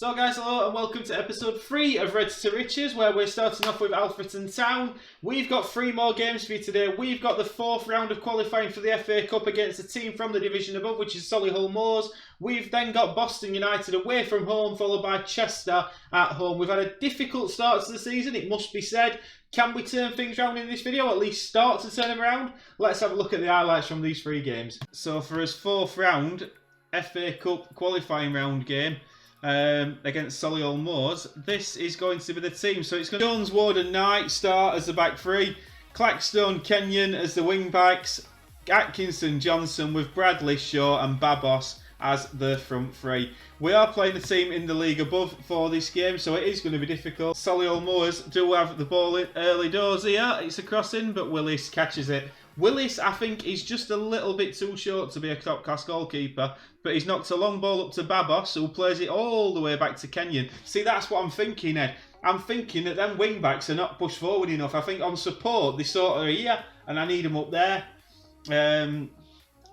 So guys, hello and welcome to episode 3 of Reds to Riches, where we're starting off with Alfreton Town. We've got 3 more games for you today. We've got the 4th round of qualifying for the FA Cup against a team from the division above, which is Solihull Moors. We've then got Boston United away from home, followed by Chester at home. We've had a difficult start to the season, it must be said. Can we turn things around in this video, or at least start to turn them around? Let's have a look at the highlights from these 3 games. So for us 4th round, FA Cup qualifying round game, against Solihull Moors, this is going to be the team. So it's going to be Jones, Ward and Knight start as the back 3, Clackstone, Kenyon as the wing backs, Atkinson, Johnson with Bradley, Shaw and Babos as the front 3. We are playing the team in the league above for this game, so it is going to be difficult. Solihull Moors do have the ball in early doors here. It's a crossing, but Willis catches it. Willis, I think, is just a little bit too short to be a top-class goalkeeper, but he's knocked a long ball up to Babos, who plays it all the way back to Kenyon. See, that's what I'm thinking, Ed. I'm thinking that them wing-backs are not pushed forward enough. I think on support, they sort of are here, and I need them up there.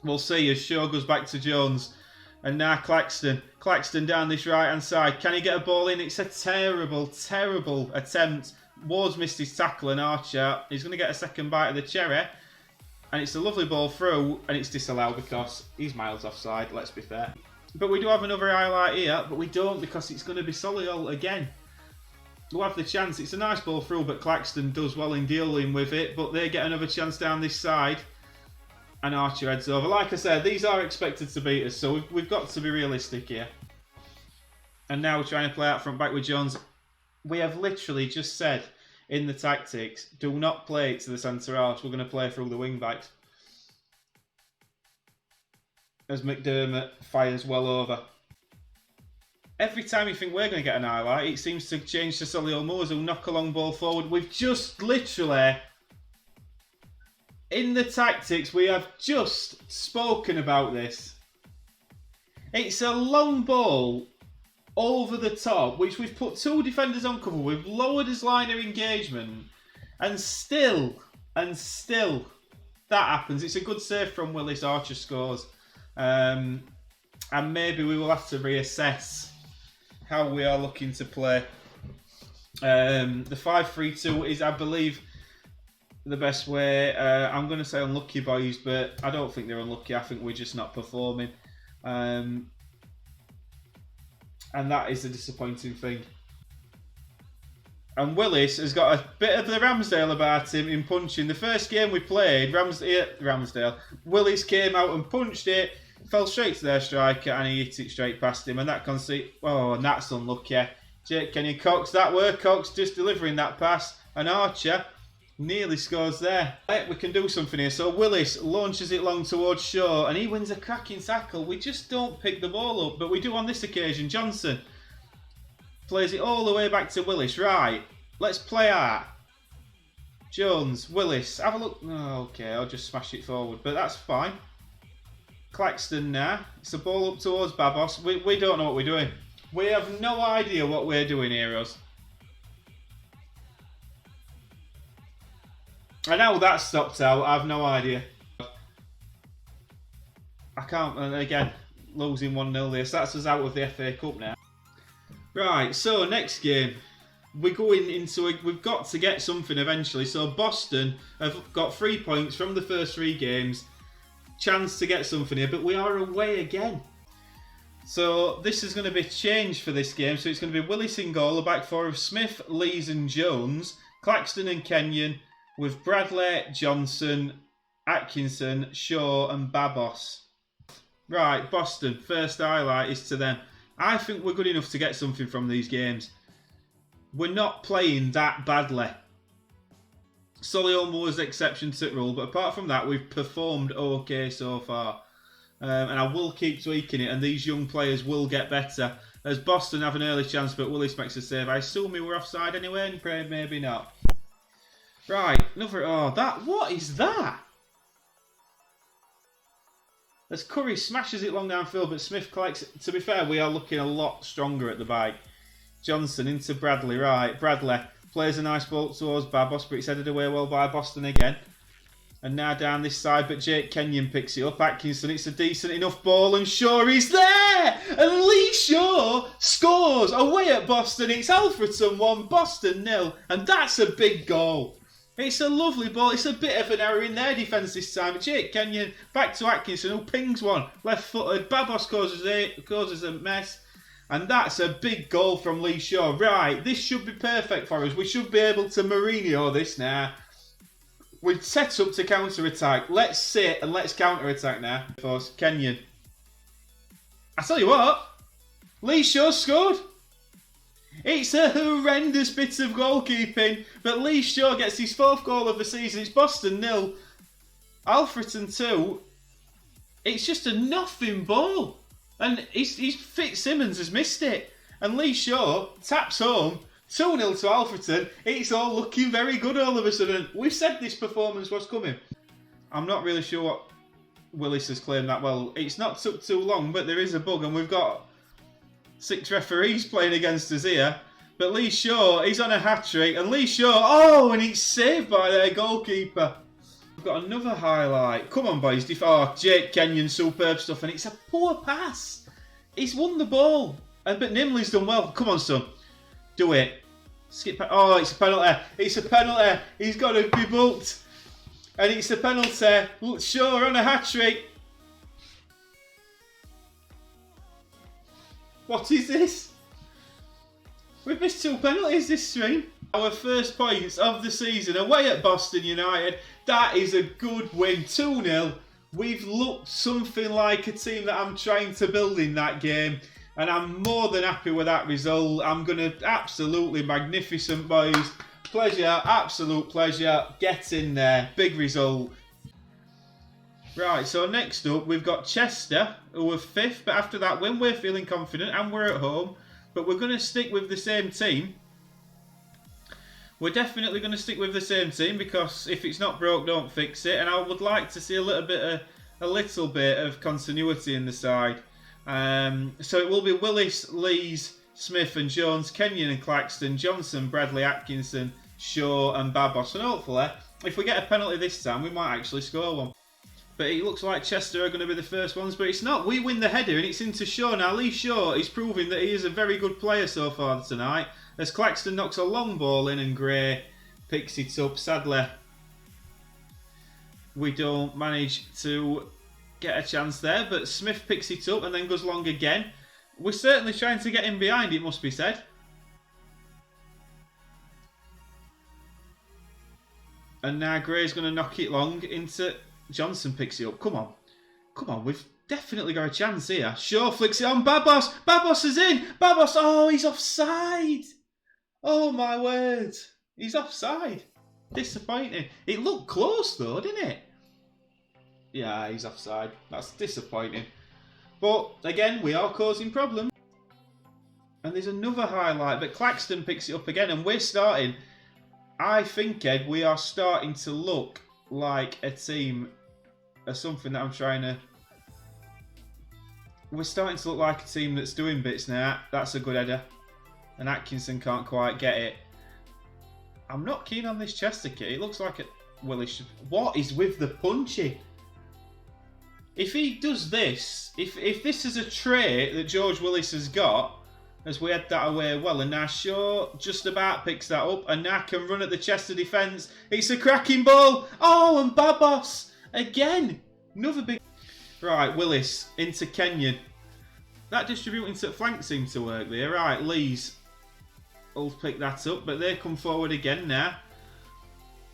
We'll see as Shaw goes back to Jones. And now Claxton. Claxton down this right-hand side. Can he get a ball in? It's a terrible, terrible attempt. Ward's missed his tackle, and Archer, he's going to get a second bite of the cherry. And it's a lovely ball through, and it's disallowed because he's miles offside, let's be fair. But we do have another highlight here, but we don't because it's going to be Solihull again. We'll have the chance. It's a nice ball through, but Claxton does well in dealing with it. But they get another chance down this side. And Archer heads over. Like I said, these are expected to beat us, so we've got to be realistic here. And now we're trying to play out front back with Jones. We have literally just said in the tactics, do not play it to the centre halves. We're going to play through the wing backs. As McDermott fires well over. Every time you think we're going to get an highlight, it seems to change to Solihull Moors, who knock a long ball forward. We've just literally, in the tactics, we have just spoken about this. It's a long ball over the top, which we've put 2 defenders on cover, we've lowered his line of engagement, and still, that happens. It's a good save from Willis. Archer scores. And maybe we will have to reassess how we are looking to play. The 5-3-2 is, I believe, the best way. I'm going to say unlucky, boys, but I don't think they're unlucky. I think we're just not performing. And that is a disappointing thing. And Willis has got a bit of the Ramsdale about him in punching. The first game we played, Ramsdale, Willis came out and punched it, fell straight to their striker, and he hit it straight past him. And that conceit, oh, and that's unlucky. Jake Kenyon Cox, that were Cox just delivering that pass, and Archer nearly scores there. We can do something here. So Willis launches it long towards Shaw, and he wins a cracking tackle. We just don't pick the ball up, but we do on this occasion. Johnson plays it all the way back to Willis. Right, let's play out. Jones, Willis, have a look. Oh, okay, I'll just smash it forward, but that's fine. Claxton now. It's a ball up towards Babos. We don't know what we're doing. We have no idea what we're doing here, us. And now that's stopped out, I have no idea. I can't, and again, losing 1-0 there, so that's us out of the FA Cup now. Right, so next game, we're going into we've got to get something eventually. So Boston have got 3 points from the first 3 games, chance to get something here, but we are away again. So this is going to be changed for this game, so it's going to be Willis in goal, a back 4 of Smith, Lees and Jones, Claxton and Kenyon, with Bradley, Johnson, Atkinson, Shaw and Babos. Right, Boston, first highlight is to them. I think we're good enough to get something from these games. We're not playing that badly. Solihull Moors exception to the rule, but apart from that, we've performed okay so far. And I will keep tweaking it, and these young players will get better. As Boston have an early chance, but Willis makes a save. I assume we were offside anyway, and maybe not. Right, another, oh, what is that? As Curry smashes it long downfield, but Smith collects it. To be fair, we are looking a lot stronger at the bike. Johnson into Bradley, right. Bradley plays a nice ball towards Babos, but it's headed away well by Boston again. And now down this side, but Jake Kenyon picks it up. Atkinson, it's a decent enough ball, and Shaw is there! And Lee Shaw scores away at Boston. It's Alfreton 1, Boston 0, and that's a big goal. It's a lovely ball. It's a bit of an error in their defence this time. But Jake Kenyon back to Atkinson, who pings one, left-footed. Babos causes a mess. And that's a big goal from Lee Shaw. Right, this should be perfect for us. We should be able to Mourinho this now. We've set up to counter-attack. Let's sit and let's counter-attack now. Force Kenyon. I tell you what, Lee Shaw scored. It's a horrendous bit of goalkeeping, but Lee Shaw gets his 4th goal of the season. It's Boston 0, Alfreton 2. It's just a nothing ball. And Fitzsimmons has missed it. And Lee Shaw taps home. 2-0 to Alfreton. It's all looking very good all of a sudden. We said this performance was coming. I'm not really sure what Willis has claimed that. Well, it's not took too long, but there is a bug, and we've got 6 referees playing against us here. But Lee Shaw, he's on a hat-trick, and Lee Shaw, and it's saved by their goalkeeper. We've got another highlight. Come on, boys. Jake Kenyon, superb stuff, and it's a poor pass. He's won the ball, but Nimley's done well. Come on, son. Do it. Skip. Oh, it's a penalty. It's a penalty. He's got to be booked. And it's a penalty. Shaw on a hat-trick. What is this? We've missed 2 penalties this stream. Our first points of the season away at Boston United. That is a good win. 2-0. We've looked something like a team that I'm trying to build in that game. And I'm more than happy with that result. I'm going to absolutely magnificent, boys. Pleasure, absolute pleasure. Get in there. Big result. Right, so next up, we've got Chester, who are 5th. But after that win, we're feeling confident and we're at home. But we're going to stick with the same team. We're definitely going to stick with the same team because if it's not broke, don't fix it. And I would like to see a little bit of continuity in the side. So it will be Willis, Lees, Smith and Jones, Kenyon and Claxton, Johnson, Bradley, Atkinson, Shaw and Babos. And hopefully, if we get a penalty this time, we might actually score one. But it looks like Chester are going to be the first ones, but it's not. We win the header and it's into Shaw. Now, Lee Shaw is proving that he is a very good player so far tonight. As Claxton knocks a long ball in and Gray picks it up. Sadly, we don't manage to get a chance there, but Smith picks it up and then goes long again. We're certainly trying to get him behind, it must be said. And now Gray's going to knock it long into... Johnson picks it up. Come on. Come on, we've definitely got a chance here. Shaw flicks it on. Babos! Babos is in! Babos! Oh, he's offside! Oh, my word. He's offside. Disappointing. It looked close, though, didn't it? Yeah, he's offside. That's disappointing. But, again, we are causing problems. And there's another highlight, but Claxton picks it up again, and we're starting... I think, Ed, we are starting to look like a team... or something that I'm trying to... We're starting to look like a team that's doing bits now. That's a good header. And Atkinson can't quite get it. I'm not keen on this Chester kit. It looks like a... Willis... What is with the punching? If he does this, if this is a trait that George Willis has got, as we head that away well, and now Shaw just about picks that up, and now can run at the Chester defence. It's a cracking ball. Oh, and Babos again. Another big... Right, Willis into Kenyon. That distributing to flank seemed to work there. Right, Lees will pick that up, but they come forward again now.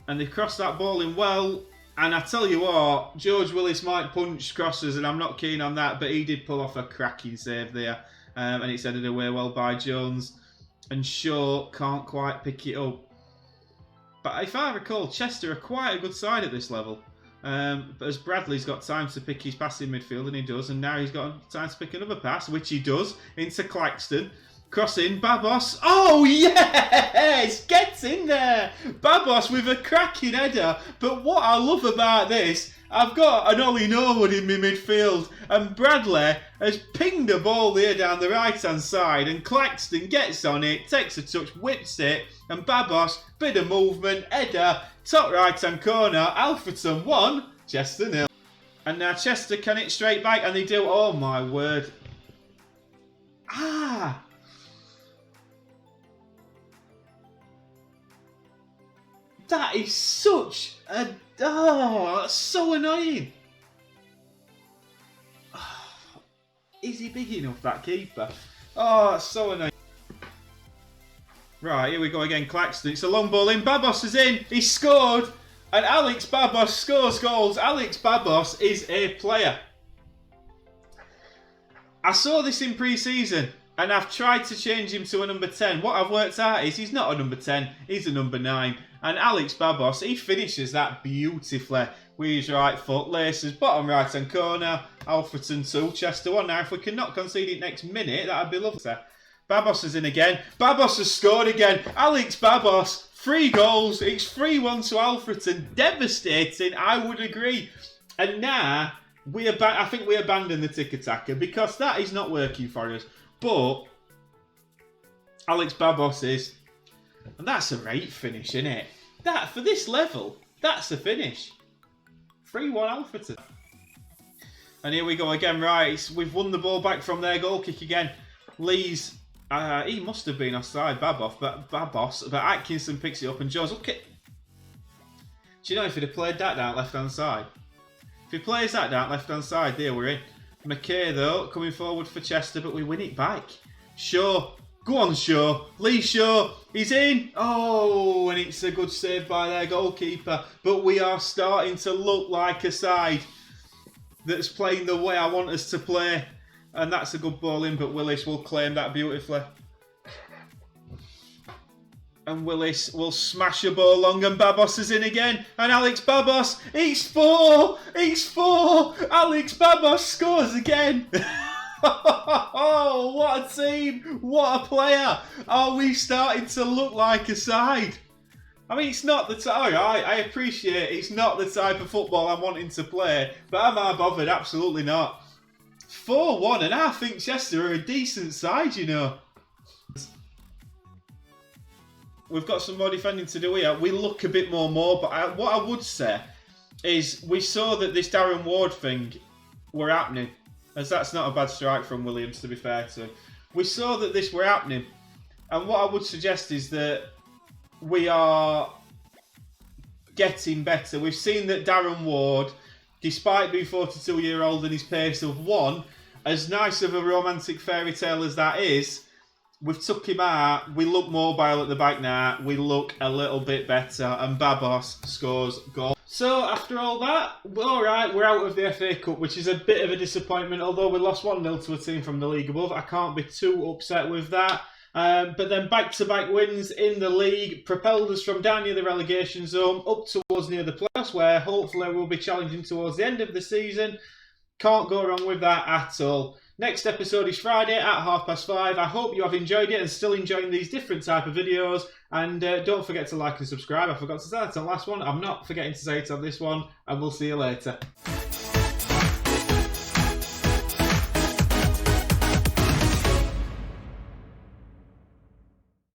And they cross that ball in well. And I tell you what, George Willis might punch crosses, and I'm not keen on that, but he did pull off a cracking save there. And it's headed away well by Jones. And Shaw can't quite pick it up. But if I recall, Chester are quite a good side at this level. But as Bradley's got time to pick his pass in midfield, and he does, and now he's got time to pick another pass, which he does, into Claxton. Crossing, Babos. Oh, yes! Gets in there! Babos with a cracking header. But what I love about this, I've got an Ollie Norwood in my midfield, and Bradley has pinged a ball there down the right-hand side, and Claxton gets on it, takes a touch, whips it, and Babos, bit of movement, header, Top right hand corner, Alfreton 1, Chester 0. And now Chester can hit straight back, and they do. Oh my word. Ah! That is such a... Oh, that's so annoying. Oh, is he big enough, that keeper? Oh, that's so annoying. Right, here we go again, Claxton. It's a long ball in. Babos is in. He scored. And Alex Babos scores goals. Alex Babos is a player. I saw this in pre-season, and I've tried to change him to a number 10. What I've worked out is he's not a number 10, he's a number 9. And Alex Babos, he finishes that beautifully with his right foot. Laces, bottom right-hand corner. Alfreton 2, Chester 1. Now, if we can not concede it next minute, that'd be lovely. Babos is in again. Babos has scored again. Alex Babos, 3 goals. It's 3-1 to Alfreton. Devastating, I would agree. And now, I think we abandon the tiki-taka because that is not working for us. But Alex Babos is. And that's a great finish, isn't it? That, for this level, that's a finish. 3-1 Alfreton. And here we go again, right. We've won the ball back from their goal kick again. Lee's, he must have been offside, Babos, but Atkinson picks it up and Joe's up. Do you know if he'd have played that down left-hand side? If he plays that down left-hand side, there we're in. McKay, though, coming forward for Chester, but we win it back. Shaw. Go on, Shaw. Lee Shaw. He's in. Oh, and it's a good save by their goalkeeper. But we are starting to look like a side that's playing the way I want us to play. And that's a good ball in, but Willis will claim that beautifully. And Willis will smash a ball long, and Babos is in again. And Alex Babos, it's 4! It's 4! Alex Babos scores again! Oh, what a team! What a player! Are we starting to look like a side? I mean, it's not the type. I appreciate it's not the type of football I'm wanting to play, but am I bothered? Absolutely not. 4-1, and I think Chester are a decent side, you know. We've got some more defending to do here. We look a bit more mobile, but what I would say is we saw that this Darren Ward thing were happening. As that's not a bad strike from Williams, to be fair to him. We saw that this were happening. And what I would suggest is that we are getting better. We've seen that Darren Ward, despite being 42-year-old and his pace of 1, as nice of a romantic fairy tale as that is, we've took him out. We look mobile at the back now. We look a little bit better. And Babos scores goal. So, after all that, alright, we're out of the FA Cup, which is a bit of a disappointment. Although we lost 1-0 to a team from the league above, I can't be too upset with that. But then back-to-back wins in the league propelled us from down near the relegation zone up towards near the playoffs, where hopefully we'll be challenging towards the end of the season. Can't go wrong with that at all. Next episode is Friday at 5:30. I hope you have enjoyed it and still enjoying these different type of videos. And don't forget to like and subscribe. I forgot to say that on the last one. I'm not forgetting to say it on this one. And we'll see you later.